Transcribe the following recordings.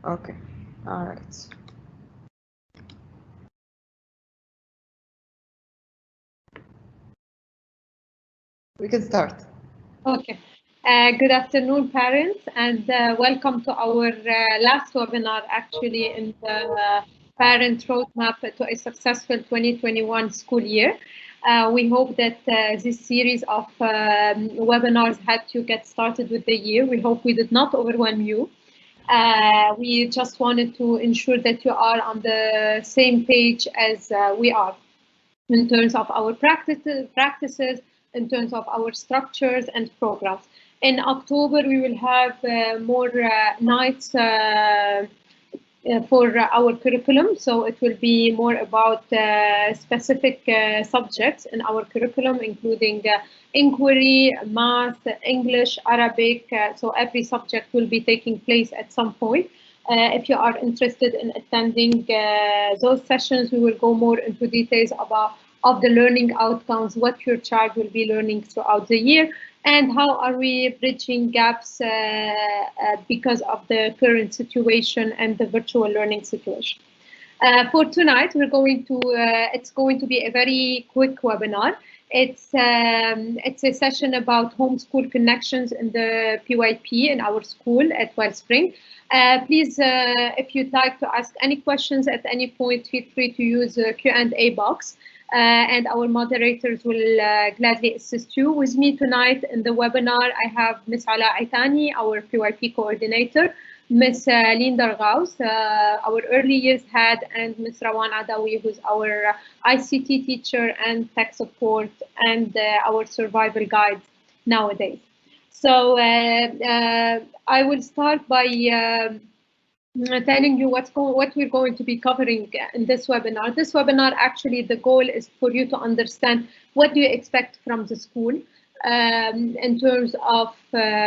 Okay, all right. We can start. Okay. Good afternoon, parents, and welcome to our last webinar, actually, in the Parent Roadmap to a Successful 2021 School Year. We hope that this series of webinars helped you get started with the year. We hope we did not overwhelm you. We just wanted to ensure that you are on the same page as we are in terms of our practices, in terms of our structures and programs. In October, we will have more nights for our curriculum. So it will be more about specific subjects in our curriculum, including inquiry, math, English, Arabic. So every subject will be taking place at some point. If you are interested in attending those sessions, we will go more into details about the learning outcomes, what your child will be learning throughout the year, and how are we bridging gaps because of the current situation and the virtual learning situation. For tonight, we're going to, it's going to be a very quick webinar. It's a session about homeschool connections in the PYP in our school at WellSpring. Please, if you'd like to ask any questions at any point, feel free to use the Q&A box. And our moderators will gladly assist you. With me tonight in the webinar, I have Ms. Ala Aitani, our PYP coordinator, Ms. Linda Ghaus, our early years head, and Ms. Rawan Adawi, who's our ICT teacher and tech support and our survival guide nowadays. So I will start by telling you what we're going to be covering in this webinar. This webinar, actually, the goal is for you to understand what do you expect from the school in terms of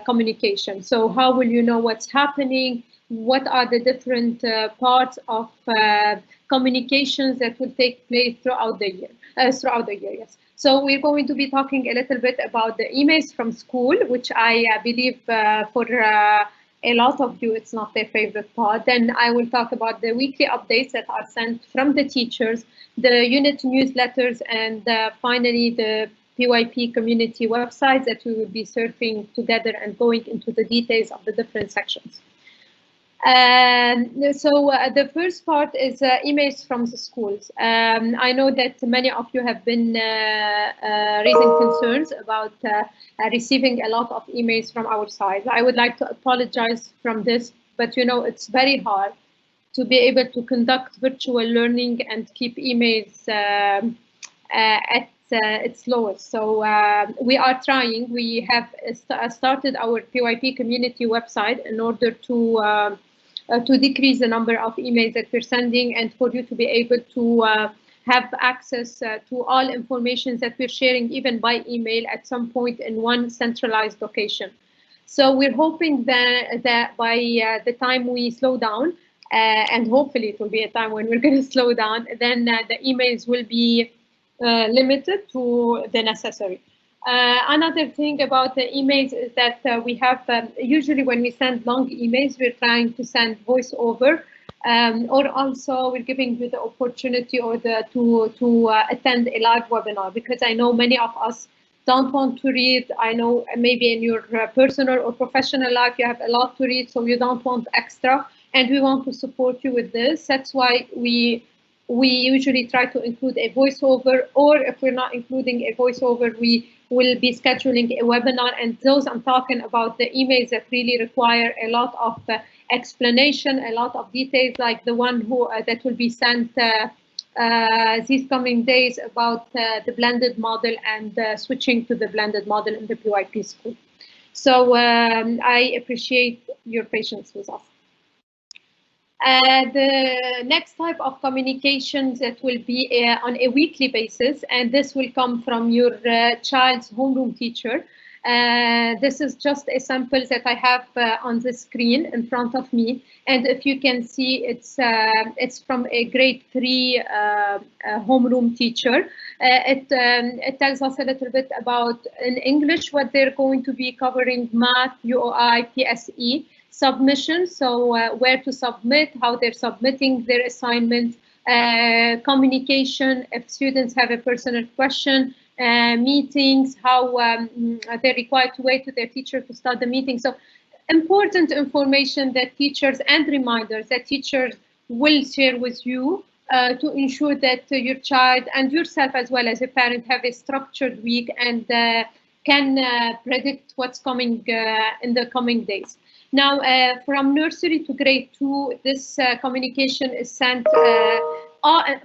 communication. So how will you know what's happening? What are the different parts of communications that will take place throughout the year? Yes. So we're going to be talking a little bit about the emails from school, which I believe for a lot of you, it's not their favorite part. Then I will talk about the weekly updates that are sent from the teachers, the unit newsletters, and finally the PYP community websites that we will be surfing together and going into the details of the different sections. So the first part is emails from the schools. I know that many of you have been raising concerns about receiving a lot of emails from our side. I would like to apologize from this, but you know, it's very hard to be able to conduct virtual learning and keep emails at its lowest. So we are trying. We have started our PYP community website in order to decrease the number of emails that we're sending and for you to be able to have access to all information that we're sharing even by email at some point in one centralized location. So we're hoping that by the time we slow down, and hopefully it will be a time when we're going to slow down, then the emails will be limited to the necessary. Another thing about the emails is that we have, usually when we send long emails, we're trying to send voiceover, or also we're giving you the opportunity or to attend a live webinar, because I know many of us don't want to read. I know maybe in your personal or professional life, you have a lot to read, so you don't want extra, and we want to support you with this. That's why we usually try to include a voiceover, or if we're not including a voiceover, we will be scheduling a webinar. And those I'm talking about the emails that really require a lot of explanation, a lot of details, like the one that will be sent these coming days about the blended model and switching to the blended model in the PYP school. So I appreciate your patience with us. The next type of communications that will be on a weekly basis, and this will come from your child's homeroom teacher. This is just a sample that I have on the screen in front of me, and if you can see, it's from a grade 3 homeroom teacher. It tells us a little bit about in English what they're going to be covering: math, UOI, PSE. submission, so where to submit, how they're submitting their assignments, communication, if students have a personal question, meetings, how they're required to wait to their teacher to start the meeting. So important information that teachers and reminders that teachers will share with you to ensure that your child and yourself as well as a parent have a structured week and can predict what's coming in the coming days. Now, from nursery to grade 2, this communication is sent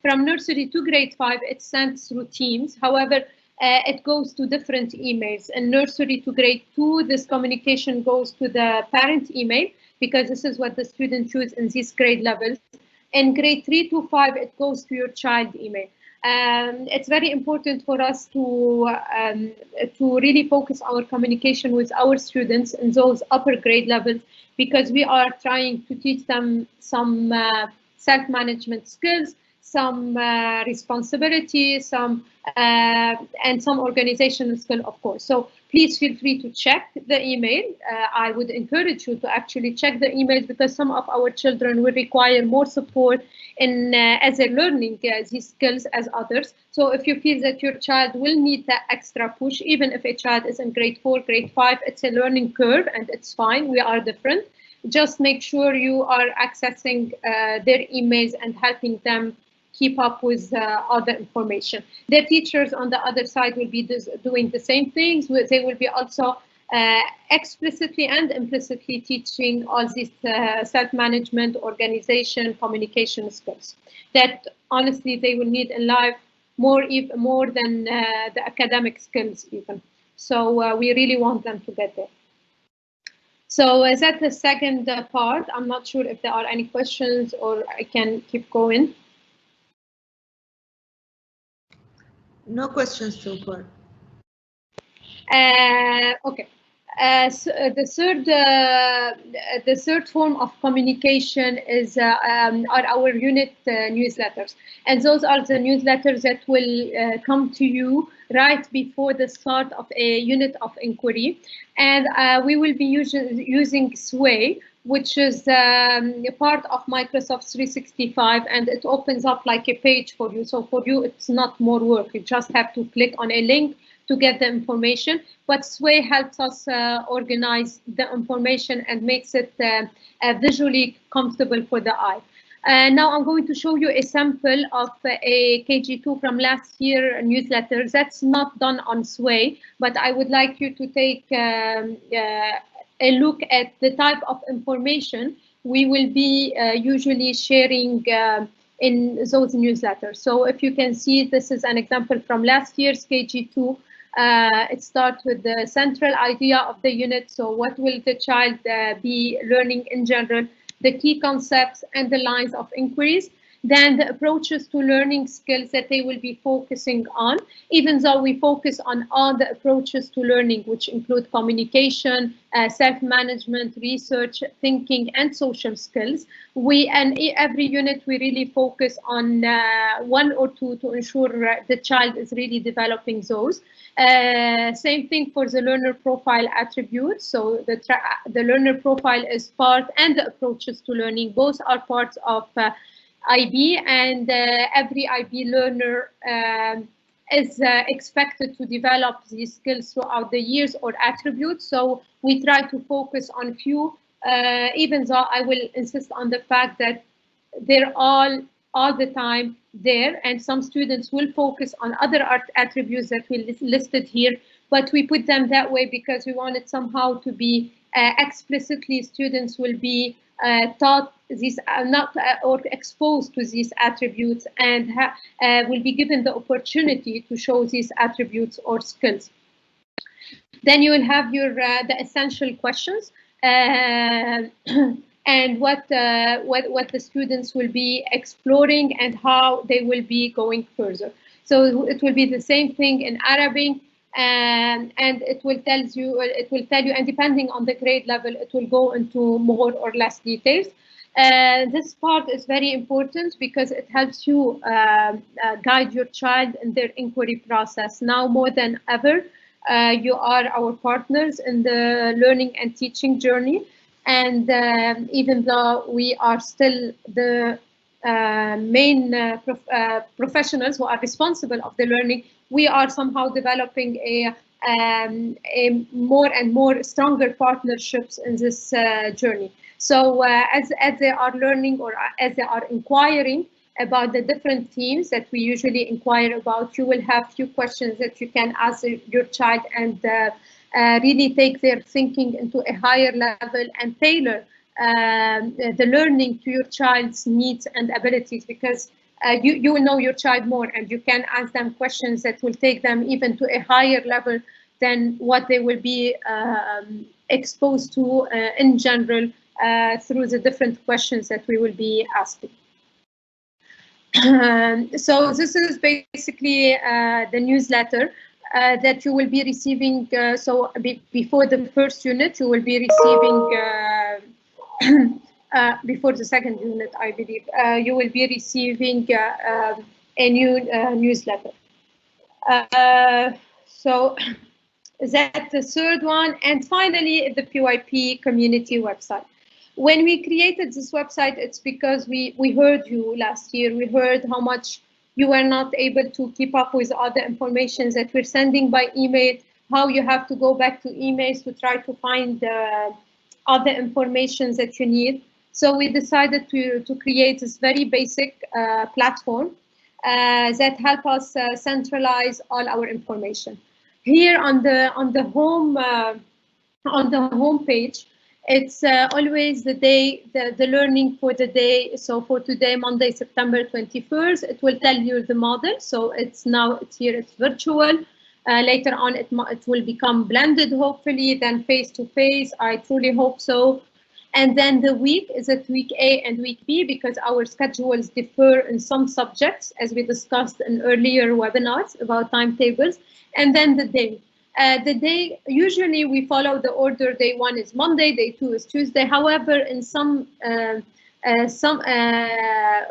from nursery to grade 5, it's sent through Teams. However, it goes to different emails. In nursery to grade 2, this communication goes to the parent email because this is what the student chooses in these grade levels. In grade 3 to 5, it goes to your child email. It's very important for us to really focus our communication with our students in those upper grade levels because we are trying to teach them some self-management skills, some responsibility, and some organizational skill, of course. So please feel free to check the email. I would encourage you to actually check the emails because some of our children will require more support in as they're learning these skills as others. So if you feel that your child will need that extra push, even if a child is in grade 4, grade 5, it's a learning curve and it's fine. We are different. Just make sure you are accessing their emails and helping them keep up with other information. The teachers on the other side will be doing the same things. They will be also explicitly and implicitly teaching all these self-management, organization, communication skills that honestly they will need in life more than the academic skills even. So we really want them to get there. So is that the second part? I'm not sure if there are any questions or I can keep going. No questions so far. Okay. So the third form of communication is are our unit newsletters, and those are the newsletters that will come to you right before the start of a unit of inquiry, and we will be using Sway, which is a part of Microsoft 365, and it opens up like a page for you. So for you, it's not more work. You just have to click on a link to get the information, but Sway helps us organize the information and makes it visually comfortable for the eye. Now I'm going to show you a sample of a KG2 from last year newsletter. That's not done on Sway, but I would like you to take a look at the type of information we will be usually sharing in those newsletters. So if you can see, this is an example from last year's KG2. It starts with the central idea of the unit. So what will the child be learning in general, the key concepts and the lines of inquiries, then the approaches to learning skills that they will be focusing on, even though we focus on all the approaches to learning, which include communication, self-management, research, thinking, and social skills. And every unit, we really focus on one or two to ensure the child is really developing those. Same thing for the learner profile attributes. So the learner profile is part, and the approaches to learning, both are parts of IB, and every IB learner is expected to develop these skills throughout the years or attributes. So we try to focus on few, even though I will insist on the fact that they're all the time there, and some students will focus on other attributes that we listed here, but we put them that way because we want it somehow to be explicitly students will be taught these or exposed to these attributes and will be given the opportunity to show these attributes or skills. Then you will have your the essential questions and what the students will be exploring and how they will be going further. So it will be the same thing in Arabic. And it will tell you, and depending on the grade level, it will go into more or less details. This part is very important because it helps you guide your child in their inquiry process. Now more than ever, you are our partners in the learning and teaching journey. And even though we are still the main professionals who are responsible of the learning, we are somehow developing a more and more stronger partnerships in this journey. So as they are learning or as they are inquiring about the different themes that we usually inquire about, you will have few questions that you can ask your child and really take their thinking into a higher level and tailor the learning to your child's needs and abilities, because you will know your child more and you can ask them questions that will take them even to a higher level than what they will be exposed to in general through the different questions that we will be asking. So this is basically the newsletter that you will be receiving. So before the first unit, you will be receiving, before the second unit, I believe, you will be receiving a new newsletter. So that's the third one. And finally, the PYP community website. When we created this website, it's because we heard you last year. We heard how much you were not able to keep up with all the information that we're sending by email, how you have to go back to emails to try to find all the information that you need. So we decided to create this very basic platform that help us centralize all our information. Here on the home page, it's always the day, the learning for the day. So for today, Monday, September 21st, it will tell you the model. So it's here, it's virtual. Later on, it will become blended, hopefully, then face-to-face. I truly hope so. And then the week is at week A and week B, because our schedules differ in some subjects, as we discussed in earlier webinars about timetables. And then the day. The day, usually we follow the order. Day 1 is Monday, day 2 is Tuesday. However, in some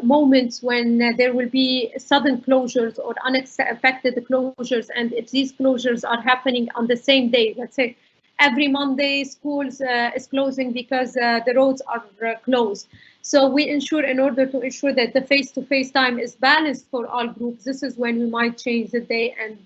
moments when there will be sudden closures or unexpected closures, and if these closures are happening on the same day, let's say every Monday schools is closing because the roads are closed. So we ensure, in order to ensure that the face-to-face time is balanced for all groups, this is when we might change the day and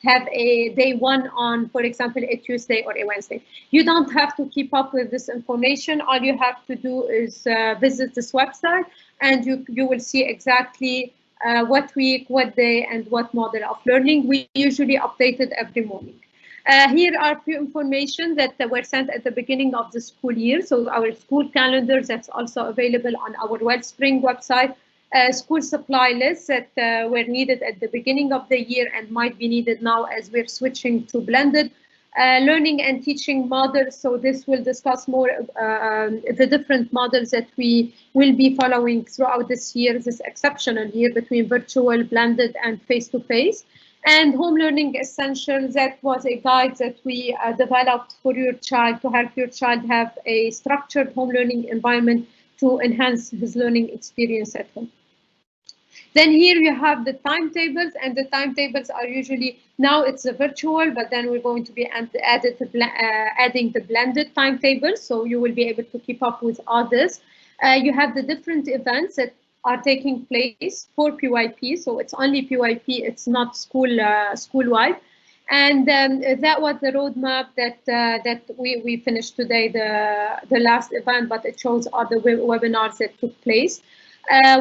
have a day 1 on, for example, a Tuesday or a Wednesday. You don't have to keep up with this information. All you have to do is visit this website, and you will see exactly what week, what day, and what model of learning. We usually update it every morning. Here are few information that were sent at the beginning of the school year. So our school calendars, that's also available on our Wellspring website. School supply lists that were needed at the beginning of the year and might be needed now as we're switching to blended. Learning and teaching models. So this will discuss more the different models that we will be following throughout this year, this exceptional year between virtual, blended, and face-to-face. And home learning essentials, that was a guide that we developed for your child to help your child have a structured home learning environment to enhance his learning experience at home. Then here you have the timetables, and the timetables are usually, now it's a virtual, but then we're going to be adding the blended timetables, so you will be able to keep up with all this. You have the different events that are taking place for PYP, so it's only PYP, it's not school-wide. And that was the roadmap that we finished today, the last event, but it shows all the webinars that took place.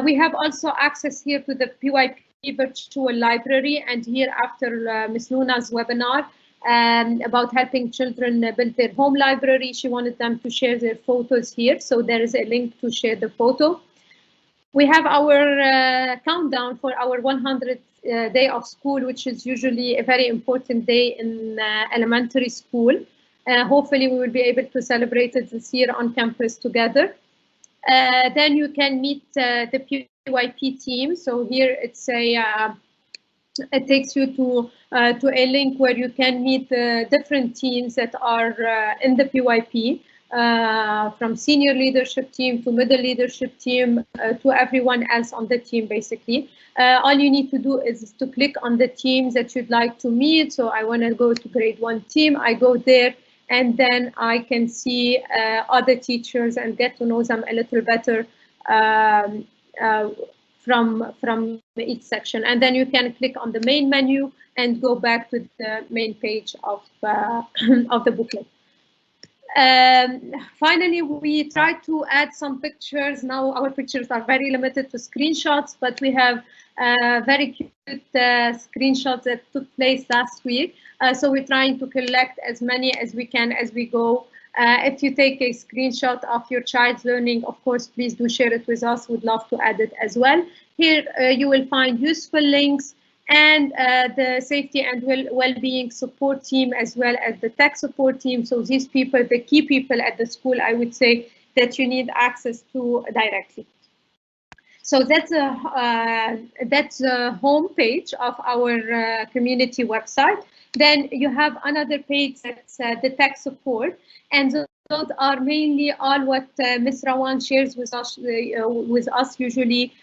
We have also access here to the PYP virtual library, and here after Ms. Luna's webinar about helping children build their home library, she wanted them to share their photos here, so there is a link to share the photo. We have our countdown for our 100th day of school, which is usually a very important day in elementary school. Hopefully we will be able to celebrate it this year on campus together. Then you can meet the PYP team. So here it's it takes you to a link where you can meet the different teams that are in the PYP, from senior leadership team to middle leadership team to everyone else on the team, basically. All you need to do is to click on the teams that you'd like to meet. So I want to go to grade 1 team. I go there, and then I can see other teachers and get to know them a little better from each section. And then you can click on the main menu and go back to the main page of of the booklet. Finally, we try to add some pictures. Now our pictures are very limited to screenshots, but we have very cute screenshots that took place last week. So we're trying to collect as many as we can as we go. If you take a screenshot of your child's learning, of course, please do share it with us. We'd love to add it as well. Here you will find useful links and the safety and well-being support team, as well as the tech support team. So these people, the key people at the school, I would say, that you need access to directly. So that's a home page of our community website. Then you have another page that's the tech support, and those are mainly all what Ms. Rawan shares with us usually.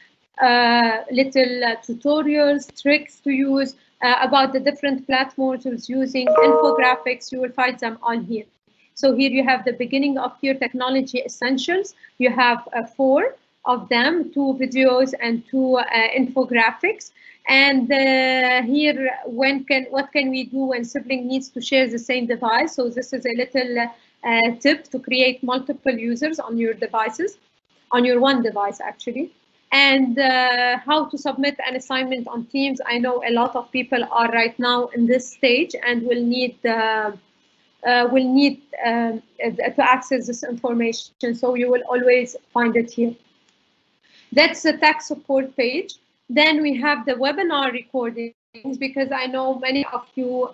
Little tutorials, tricks to use about the different platforms using infographics. You will find them all here. So here you have the beginning of your technology essentials. You have 4 of them, 2 videos and 2 infographics. And here, what can we do when sibling needs to share the same device? So this is a little tip to create multiple users on your devices, on your one device actually. And how to submit an assignment on Teams. I know a lot of people are right now in this stage and will need to access this information. So you will always find it here. That's the tech support page. Then we have the webinar recordings, because I know many of you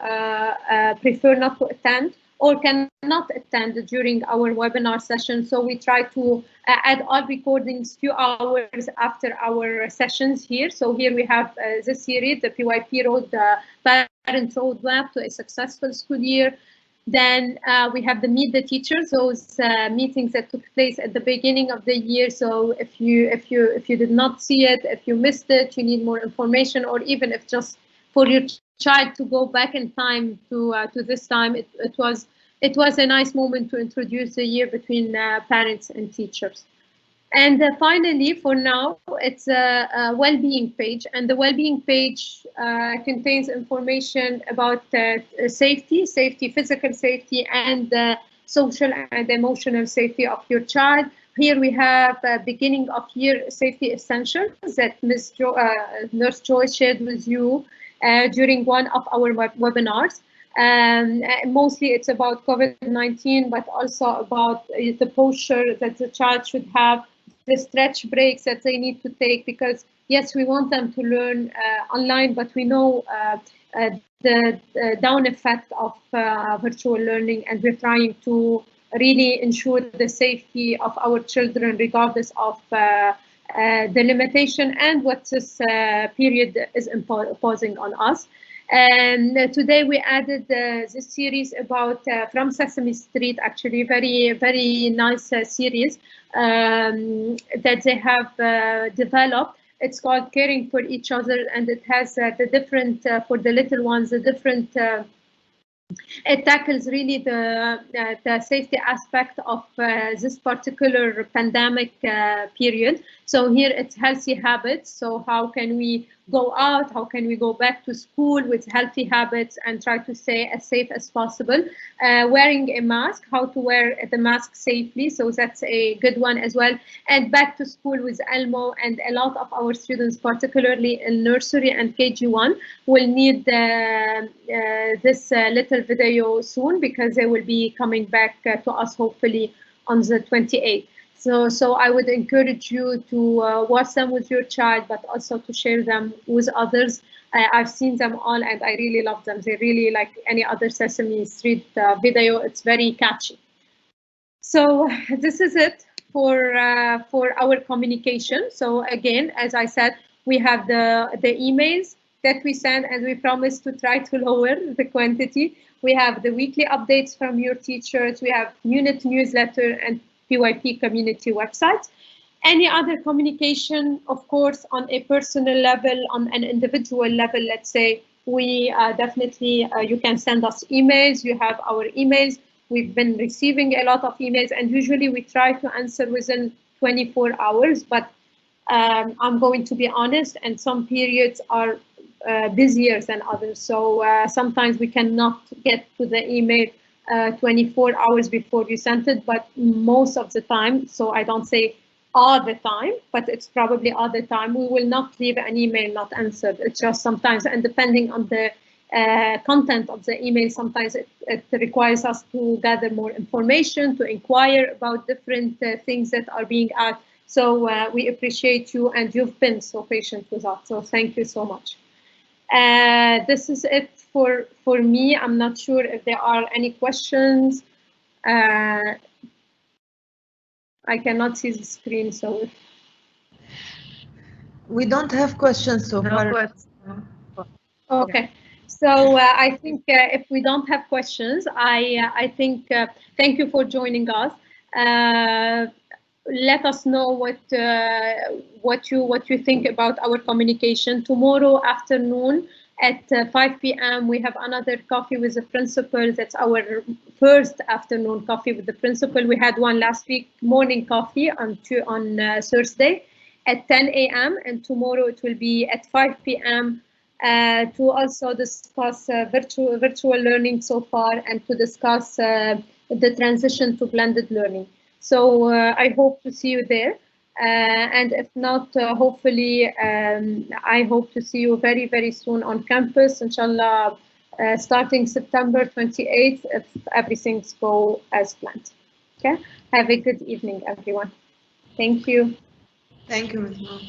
prefer not to attend or cannot attend during our webinar session. So we try to add all recordings few hours after our sessions here. So here we have this series, the PYP Road, Parent Roadmap to a Successful School Year. Then we have the Meet the Teachers, those meetings that took place at the beginning of the year. So if you did not see it, if you missed it, you need more information, or even if just for your child to go back in time to this time, it was a nice moment to introduce the year between parents and teachers. And finally, for now, it's a well-being page, and the well-being page contains information about safety, physical safety, and social and emotional safety of your child. Here we have beginning of year safety essentials that Nurse Joyce shared with you during one of our webinars. Mostly it's about COVID-19, but also about the posture that the child should have, the stretch breaks that they need to take, because yes, we want them to learn online, but we know the down effect of virtual learning, and we're trying to really ensure the safety of our children regardless of the limitation and what this period is imposing on us. And today we added this series about from Sesame Street, actually very nice series that they have developed. It's called Caring for Each Other, and it has the different for the little ones, the different. It tackles really the safety aspect of this particular pandemic period. So here it's healthy habits. So how can we go out? How can we go back to school with healthy habits and try to stay as safe as possible? Wearing a mask, how to wear the mask safely. So that's a good one as well. And back to school with Elmo, and a lot of our students, particularly in nursery and KG1, will need this little video soon, because they will be coming back to us hopefully on the 28th. So I would encourage you to watch them with your child, but also to share them with others. I've seen them all and I really love them. They really like any other Sesame Street video. It's very catchy. So this is it for our communication. So again, as I said, we have the emails that we send, and we promise to try to lower the quantity. We have the weekly updates from your teachers. We have unit newsletter and PYP community websites. Any other communication, of course, on a personal level, on an individual level, let's say, we definitely, you can send us emails. You have our emails. we've been receiving a lot of emails, and usually we try to answer within 24 hours, but I'm going to be honest, and some periods are busier than others. So sometimes we cannot get to the email 24 hours before you send it, but most of the time, so I don't say all the time, but it's probably all the time, we will not leave an email not answered. It's just sometimes, and depending on the content of the email, sometimes it requires us to gather more information, to inquire about different things that are being asked. So we appreciate you, and you've been so patient with us. So thank you so much. This is it for me. I'm not sure if there are any questions. I cannot see the screen, so. We don't have questions so far. No questions. Okay. So I think if we don't have questions, I think thank you for joining us. Let us know what you think about our communication. Tomorrow afternoon at 5 p.m. we have another coffee with the principal. That's our first afternoon coffee with the principal. We had one last week, morning coffee on Thursday at 10 a.m. and tomorrow it will be at 5 p.m. To also discuss virtual learning so far, and to discuss the transition to blended learning. So I hope to see you there. And if not, hopefully, I hope to see you very, very soon on campus, inshallah, starting September 28th, if everything's go as planned. Okay? Have a good evening, everyone. Thank you. Thank you, Ms. Mo.